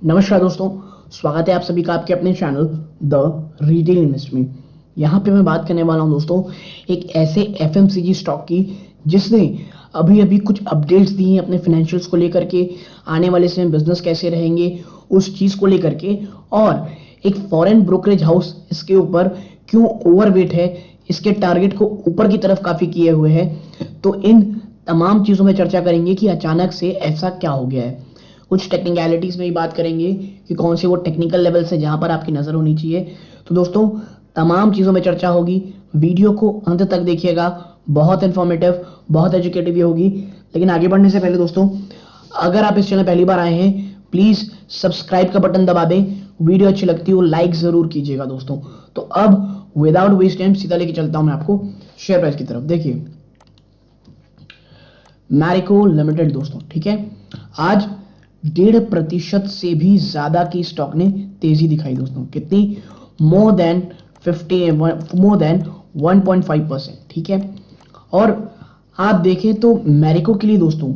नमस्कार दोस्तों, स्वागत है आप सभी का आपके अपने चैनल द रिटेल इन्वेस्ट में। यहाँ पे मैं बात करने वाला हूँ दोस्तों एक ऐसे एफएमसीजी स्टॉक की जिसने अभी अभी कुछ अपडेट्स दी हैं अपने फाइनेंशियल्स को लेकर के, आने वाले समय बिजनेस कैसे रहेंगे उस चीज़ को लेकर के, और एक फॉरेन ब्रोकरेज हाउस इसके ऊपर क्यों ओवरवेट है, इसके टारगेट को ऊपर की तरफ काफ़ी किए हुए हैं। तो इन तमाम चीज़ों में चर्चा करेंगे कि अचानक से ऐसा क्या हो गया है। कुछ टेक्निकलिटीज में ही बात करेंगे कि कौन से वो टेक्निकल लेवल से जहां पर आपकी नजर होनी चाहिए। तो दोस्तों तमाम चीज़ों में चर्चा होगी, वीडियो को अंत तक देखिएगा, बहुत इन्फॉर्मेटिव बहुत एजुकेटिव होगी। लेकिन आगे बढ़ने से पहले दोस्तों, अगर आप इस चैनल पहली बार आए हैं प्लीज सब्सक्राइब का बटन दबा दें, वीडियो अच्छी लगती हो लाइक जरूर कीजिएगा दोस्तों। तो अब विदाउट वेस्ट टाइम सीधा लेके चलता हूं मैं आपको शेयर प्राइस की तरफ। देखिए मैरिको लिमिटेड दोस्तों, ठीक है, आज 1.5% से भी ज्यादा की स्टॉक ने तेजी दिखाई दोस्तों। कितनी? मोर देन 1.5%, ठीक है। और आप देखें तो मैरिको के लिए दोस्तों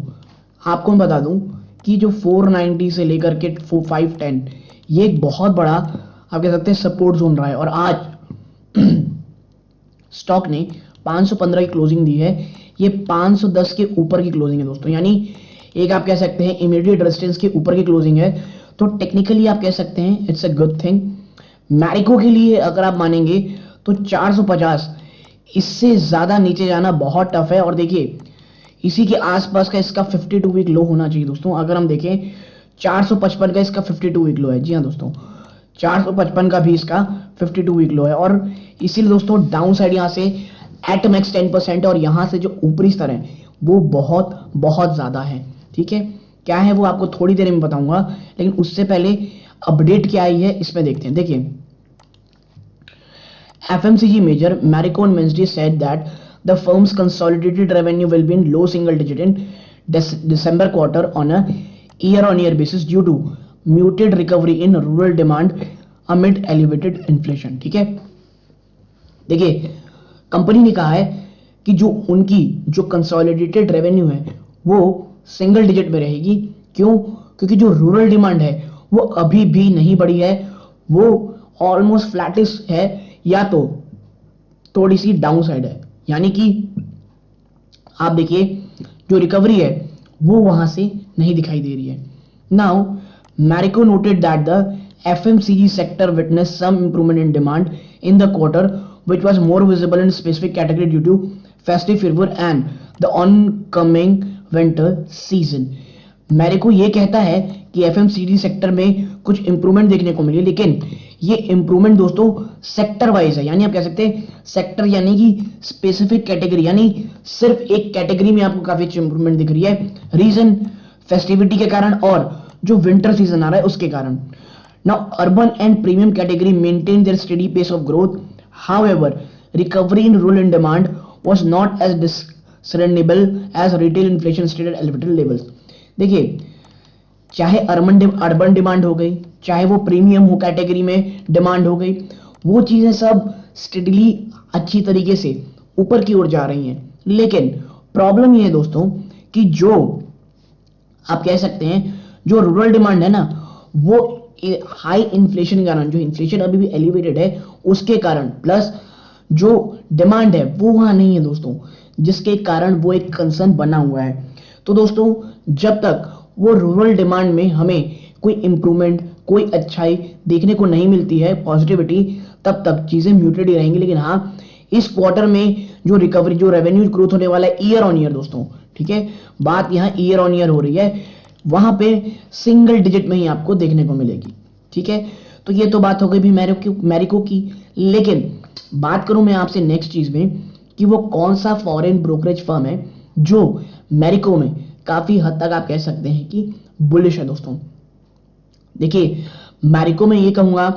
आपको मैं बता दूं कि जो 490 से लेकर के 510 ये एक बहुत बड़ा आप कह सकते हैं सपोर्ट जोन रहा है। और आज स्टॉक ने 515 की क्लोजिंग दी है, ये 510 के ऊपर की क्लोजिंग है दोस्तों, यानी एक आप कह सकते हैं इमीडिएट रेजिस्टेंस के ऊपर की क्लोजिंग है। तो टेक्निकली आप कह सकते हैं it's a good thing. Marico के लिए अगर आप मानेंगे तो 450 इससे ज्यादा नीचे जाना बहुत टफ है। और देखिए इसी के आसपास का इसका 52 वीक लो होना चाहिए दोस्तों। अगर हम देखें 455 का इसका 52 वीक लो है, जी हाँ दोस्तों, 455 का भी इसका 52 वीक लो है। और इसीलिए दोस्तों डाउन साइड यहाँ से एट मैक्स 10% और यहाँ से जो ऊपरी स्तर है वो बहुत बहुत ज्यादा है, ठीक है। क्या है वो आपको थोड़ी देर में बताऊंगा, लेकिन उससे पहले अपडेट क्या आई है इसमें देखते हैं। देखिए FMCG major Marico on Wednesday said that the firm's consolidated revenue will be in low single digit in December quarter on a year-on-year basis due to muted recovery in rural demand amid elevated inflation, ठीक है। देखिए company ने कहा है कि जो उनकी जो कंसोलिडेटेड रेवेन्यू है वो सिंगल डिजिट में रहेगी। क्यों? क्योंकि जो रूरल डिमांड है वो अभी भी नहीं बढ़ी है, वो ऑलमोस्ट फ्लैटिश है या तो थोड़ी सी डाउन साइड है। यानी कि आप देखिए जो रिकवरी है वो वहां से नहीं दिखाई दे रही है। Now Marico noted that the FMCG sector witnessed some improvement in demand in the quarter, which was more visible in specific category due to festive fervor and the oncoming winter season। Marico ये कहता है कि एफएमसीजी सेक्टर में कुछ improvement देखने को मिली, लेकिन ये इंप्रूवमेंट दोस्तों सेक्टर वाइज है। यानी आप कह सकते हैं सेक्टर यानी कि स्पेसिफिक कैटेगरी, यानी सिर्फ एक कैटेगरी में आपको काफी अच्छी इंप्रूवमेंट दिख रही है। रीजन फेस्टिविटी के कारण और जो विंटर सीजन आ रहा है उसके कारण। Now urban and premium category maintain their steady pace of growth, however recovery in rural demand was not as discernible as retail inflation stayed at elevated levels. देखिए चाहे अर्बन डिमांड हो गई, चाहे वो प्रीमियम हो कैटेगरी में demand हो गई, वो चीजें सब स्टेडली अच्छी तरीके से ऊपर की ओर जा रही हैं। लेकिन प्रॉब्लम ये है दोस्तों कि जो आप कह सकते हैं जो रूरल डिमांड है ना वो हाई इन्फ्लेशन के कारण, जो इन्फ्लेशन अभी भी एलिवेटेड है उसके कारण, प्लस जो डिमांड है वो वहां नहीं है दोस्तों, जिसके कारण वो एक कंसर्न बना हुआ है। तो दोस्तों जब तक वो रूरल डिमांड में हमें कोई इंप्रूवमेंट कोई अच्छाई देखने को नहीं मिलती है, पॉजिटिविटी, तब तक चीजें म्यूटेड ही रहेंगी। लेकिन हाँ इस क्वार्टर में जो रिकवरी जो रेवेन्यू ग्रोथ होने वाला है ईयर ऑन ईयर दोस्तों, ठीक है, बात यहाँ ईयर ऑन ईयर हो रही है, वहां पे सिंगल डिजिट में ही आपको देखने को मिलेगी, ठीक है। तो ये तो बात हो गई भी मैरिको की। लेकिन बात करूं मैं आपसे नेक्स्ट चीज में कि वो कौन सा फॉरेन ब्रोकरेज फर्म है जो मैरिको में काफी हद तक आप कह सकते हैं कि बुलिश है दोस्तों। देखिए मैरिको में ये कहूंगा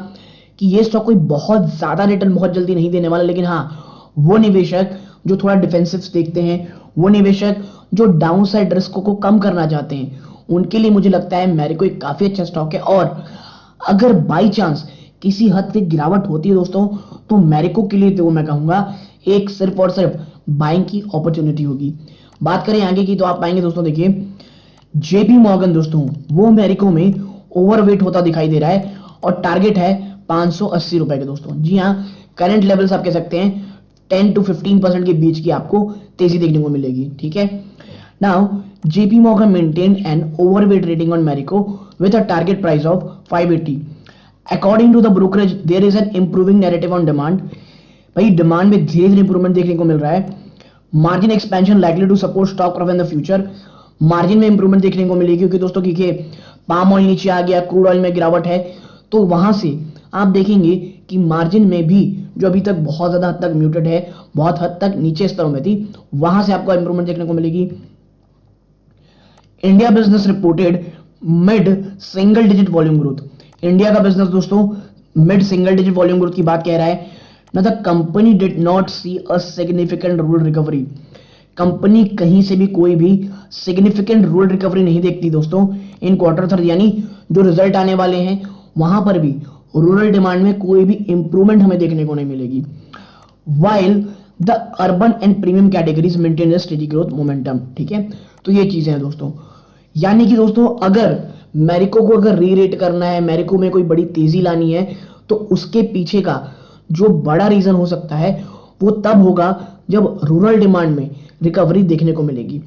कि ये स्टॉक कोई बहुत ज्यादा रिटर्न बहुत जल्दी नहीं देने वाला, लेकिन हाँ वो निवेशक जो थोड़ा डिफेंसिव देखते हैं, वो निवेशक जो डाउन साइड रिस्क को कम करना चाहते हैं, उनके लिए मुझे लगता है मैरिको एक काफी अच्छा स्टॉक है। और अगर बाई चांस किसी हद तक गिरावट होती है दोस्तों तो मैरिको के लिए तो मैं कहूंगा एक सिर्फ और सिर्फ बाइंग की अपॉर्चुनिटी होगी। बात करें आगे की तो आप पाएंगे दोस्तों, देखिए जेपी मॉर्गन दोस्तों वो मैरिको में ओवरवेट होता दिखाई दे रहा है और टारगेट है 580 रुपए के दोस्तों। जी हाँ, करंट लेवल्स आप कह सकते हैं 10 to 15% के बीच की आपको तेजी देखने को मिलेगी। ठीक है, now JP Morgan maintained an overweight rating on Marico with a target price of 580. According to the brokerage, there is an improving narrative on demand. भाई डिमांड में धीरे धीरे इंप्रूवमेंट देखने को मिल रहा है। Margin expansion likely to support stock profit in the future. Margin में इंप्रूवमेंट देखने को मिलेगी क्योंकि दोस्तों देखिए पाम ऑयल नीचे आ गया, क्रूड ऑयल में गिरावट है, तो वहां से आप देखेंगे कि मार्जिन में भी जो अभी तक बहुत ज्यादा हद तक म्यूटेड है, बहुत हद तक नीचे स्तरों में थी, वहां से आपको इंप्रूवमेंट देखने को मिलेगी। India business reported mid single digit volume growth. India का बिजनेस दोस्तों mid single digit volume growth की बात कह रहा है ना। The company did not see a significant rural recovery. Company कहीं से भी कोई भी सिग्निफिकेंट रूरल रिकवरी नहीं देखती दोस्तों इन क्वार्टर थर्ड, यानी जो रिजल्ट आने वाले हैं वहां पर भी रूरल डिमांड में कोई भी इंप्रूवमेंट हमें देखने को नहीं मिलेगी। While the urban and premium categories maintain steady growth momentum. ठीक है, तो ये चीजें हैं दोस्तों, यानी कि दोस्तों अगर मैरिको को अगर रीरेट करना है, मैरिको में कोई बड़ी तेजी लानी है, तो उसके पीछे का जो बड़ा रीजन हो सकता है वो तब होगा जब रूरल डिमांड में रिकवरी देखने को मिलेगी।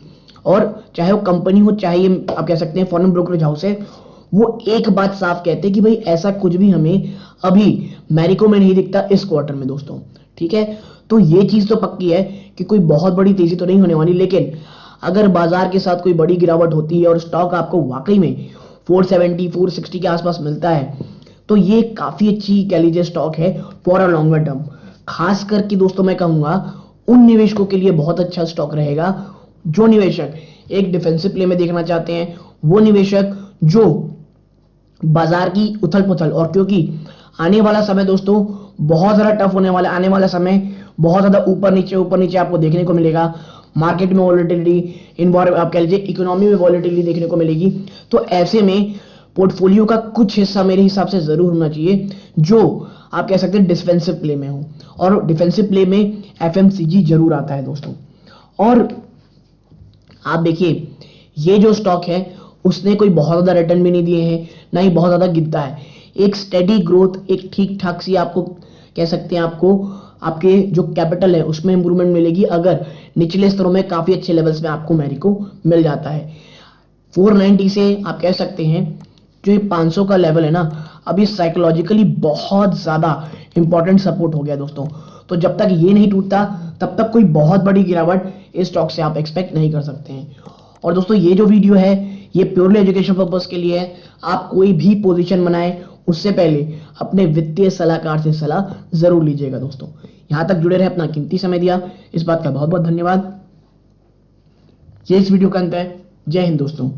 और चाहे वो कंपनी हो, चाहे ये आप कह सकते हैं फॉरेन ब्रोकरेज हाउस है, वो एक बात साफ कहते हैं कि भाई ऐसा कुछ भी हमें अभी मैरिको में नहीं दिखता इस क्वार्टर में दोस्तों। ठीक है, तो ये चीज तो पक्की है कि कोई बहुत बड़ी तेजी तो नहीं होने वाली, लेकिन अगर बाजार के साथ कोई बड़ी गिरावट होती है और स्टॉक आपको वाकई में 470 460 के आसपास मिलता है, तो ये काफी अच्छी कह लीजिए स्टॉक है फॉर अ लॉन्गर टर्म। खास करके दोस्तों मैं कहूंगा उन निवेशकों के लिए बहुत अच्छा स्टॉक रहेगा जो निवेशक एक डिफेंसिव प्ले में देखना चाहते हैं, वो निवेशक जो बाजार की उथल पुथल, और क्योंकि आने वाला समय दोस्तों बहुत ज्यादा टफ होने वाला है, आने वाला समय बहुत ज्यादा ऊपर नीचे आपको देखने को मिलेगा। मार्केट में वॉलेटिलिटी, आप कह लीजिए इकोनॉमी में वॉलेटिलिटी देखने को मिलेगी। तो ऐसे में पोर्टफोलियो का कुछ हिस्सा मेरे हिसाब से जरूर होना चाहिए जो आप कह सकते हैं डिफेंसिव प्ले में हो, और डिफेंसिव प्ले में FMCG जरूर आता है दोस्तों। और आप देखिए ये जो स्टॉक है उसने कोई बहुत ज्यादा रिटर्न भी नहीं दिए हैं, ना ही बहुत ज्यादा गिरता है। एक स्टेडी ग्रोथ, एक ठीक ठाक सी आपको कह सकते हैं, आपको आपके जो कैपिटल है उसमें इंप्रूवमेंट मिलेगी अगर निचले स्तरों में काफी अच्छे लेवल्स में आपको मैरिको मिल जाता है। 490 से आप कह सकते हैं जो ये 500 का लेवल है ना, अभी साइकोलॉजिकली बहुत ज्यादा इंपॉर्टेंट सपोर्ट हो गया दोस्तों। तो जब तक ये नहीं टूटता तब तक कोई बहुत बड़ी गिरावट इस स्टॉक से आप एक्सपेक्ट नहीं कर सकते हैं। और दोस्तों ये जो वीडियो है ये प्योरली एजुकेशन पर्पस के लिए है। आप कोई भी पोजीशन बनाएं उससे पहले अपने वित्तीय सलाहकार से सलाह जरूर लीजिएगा दोस्तों। यहां तक जुड़े रहे, अपना कीमती समय दिया, इस बात का बहुत बहुत धन्यवाद। ये इस वीडियो का अंत है। जय हिंद दोस्तों।